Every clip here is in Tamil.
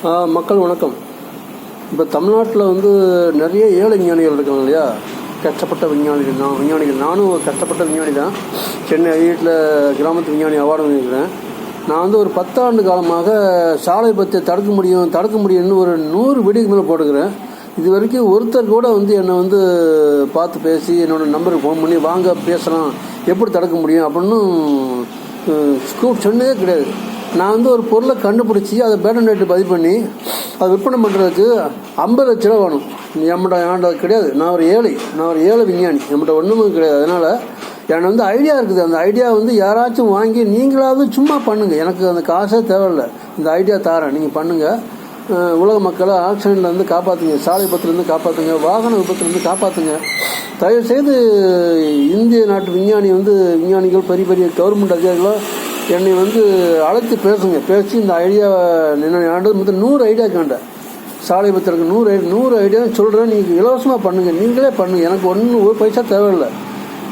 மக்கள் வணக்கம். இப்போ தமிழ்நாட்டில் நிறைய ஏழை விஞ்ஞானிகள் இருக்காங்க இல்லையா? கஷ்டப்பட்ட விஞ்ஞானிகள் நானும் கஷ்டப்பட்ட விஞ்ஞானி தான். சென்னை வீட்டில் கிராமத்து விஞ்ஞானி அவார்டு வாங்கியிருக்கிறேன். நான் ஒரு 10 ஆண்டு காலமாக சாலை விபத்தை தடுக்க முடியும்னு ஒரு 100 வீடியோக்கு மேலே போட்டுக்கிறேன். இது வரைக்கும் ஒருத்தர் கூட என்னை பார்த்து பேசி என்னோடய நம்பருக்கு ஃபோன் பண்ணி வாங்க பேசலாம், எப்படி தடுக்க முடியும் அப்படின்னு சொன்னதே கிடையாது. நான் ஒரு பொருளை கண்டுபிடிச்சி அதை பேட்டன் ரேட்டு பதிவு பண்ணி அதை விற்பனை பண்ணுறதுக்கு 50 லட்ச ரூபா வேணும். என்கிட்ட கிடையாது. நான் ஒரு ஏழை விஞ்ஞானி. என்கிட்ட ஒன்றுமே கிடையாது. அதனால் எனக்கு ஐடியா இருக்குது. அந்த ஐடியா யாராச்சும் வாங்கி நீங்களாவது சும்மா பண்ணுங்கள். எனக்கு அந்த காசே தேவையில்லை. இந்த ஐடியா தரேன், நீங்கள் பண்ணுங்கள். உலக மக்களை ஆக்சிடென்ட்லேருந்து காப்பாற்றுங்க, சாலை விபத்துலேருந்து காப்பாற்றுங்க, வாகன விபத்துலேருந்து காப்பாற்றுங்க. தயவுசெய்து இந்திய நாட்டு விஞ்ஞானிகள் பெரிய பெரிய கவர்மெண்ட் அதிகாரிகளோ என்னை அழைத்து பேசி இந்த ஐடியா என்ன 100 ஐடியா கேண்டேன். சாலை விபத்துக்கு 100 ஐடியா சொல்கிறேன். நீங்கள் இலவசமாக பண்ணுங்கள், நீங்களே பண்ணுங்கள். எனக்கு ஒரு பைசா தேவையில்லை.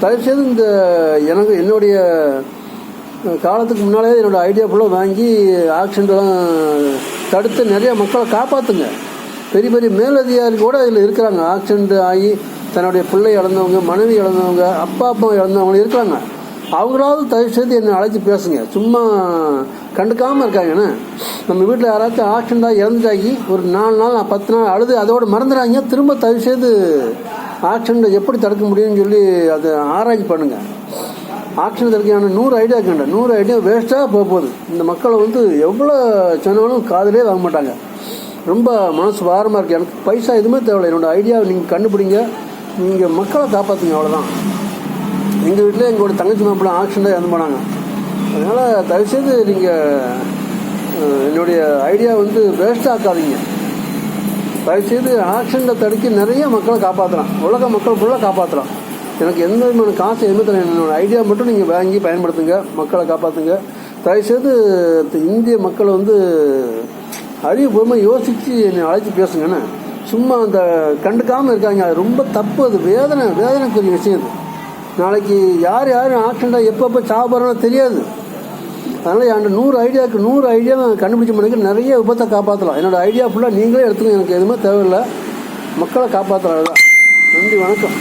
தயவுசெய்து என்னுடைய காலத்துக்கு முன்னாலே என்னோடய ஐடியா ஃபுல்லாக வாங்கி ஆக்சிடென்ட்லாம் தடுத்து நிறைய மக்களை காப்பாற்றுங்க. பெரிய பெரிய மேலதிகாரி கூட இதில் இருக்கிறாங்க. ஆக்சிடென்ட் ஆகி தன்னுடைய பிள்ளை இழந்தவங்க, மனைவி இழந்தவங்க, அப்பா இழந்தவங்க இருக்கிறாங்க. அவங்களாவது தயவுசெய்து என்னை அழைச்சி பேசுங்க. சும்மா கண்டுக்காமல் இருக்காங்கண்ணே. நம்ம வீட்டில் யாராச்சும் ஆக்சிடென்ட்டாக இறந்துட்டாக்கி ஒரு 4 நாள் 10 நாள் அழுது அதோடு மறந்துடாங்க. திரும்ப தயவுசெய்து ஆக்சிடென்ட்டை எப்படி தடுக்க முடியும்னு சொல்லி அதை ஆராய்ச்சி பண்ணுங்கள். ஆக்சிடென்ட் தடுக்கான 100 ஐடியா கேண்டேன். 100 ஐடியா வேஸ்ட்டாக போகுது. இந்த மக்களை எவ்வளோ சொன்னாலும் காதலே வாங்க மாட்டாங்க. ரொம்ப மனசு வாரமாக இருக்குது. எனக்கு பைசா எதுவுமே தேவையில்லை. என்னோடய ஐடியாவை நீங்கள் கண்டுபிடிங்க, நீங்கள் மக்களை காப்பாற்றுங்க, அவ்வளோதான். எங்கள் வீட்டில் எங்களோட தங்கச்சி மாப்பிள்ளை ஆக்சிடென்ட்டாக இறந்து போனாங்க. அதனால் தயவுசெய்து நீங்கள் என்னுடைய ஐடியா வேஸ்ட்டாக ஆக்காதீங்க. தயவுசெய்து ஆக்சிடென்ட்டை தடுக்க நிறைய மக்களை காப்பாற்றலாம். உலக மக்கள் ஃபுல்லாக காப்பாற்றலாம். எனக்கு எந்த விதமான காசு எதுவுமே தரேன். என்னோடய ஐடியா மட்டும் நீங்கள் வாங்கி பயன்படுத்துங்க, மக்களை காப்பாற்றுங்க. தயவுசெய்து இந்திய மக்களை அறிவுபூர்வமாக யோசித்து என்னை அழைச்சி பேசுங்கன்னு. சும்மா அந்த கண்டுக்காமல் இருக்காங்க. அது ரொம்ப தப்பு. அது வேதனைக்குரிய விஷயம். அது நாளைக்கு யார் ஆக்சிடென்ட்டாக எப்போ சாப்பிட்றோன்னு தெரியாது. அதனால் என்கிட்ட 100 ஐடியா நான் கண்டுபிடிச்ச மணிக்கு நிறைய விபத்தை காப்பாற்றலாம். என்னோடய ஐடியா ஃபுல்லாக நீங்களே எடுத்துங்க. எனக்கு எதுவுமே தேவையில்லை. மக்களை காப்பாற்றலாம். அதுதான். நன்றி, வணக்கம்.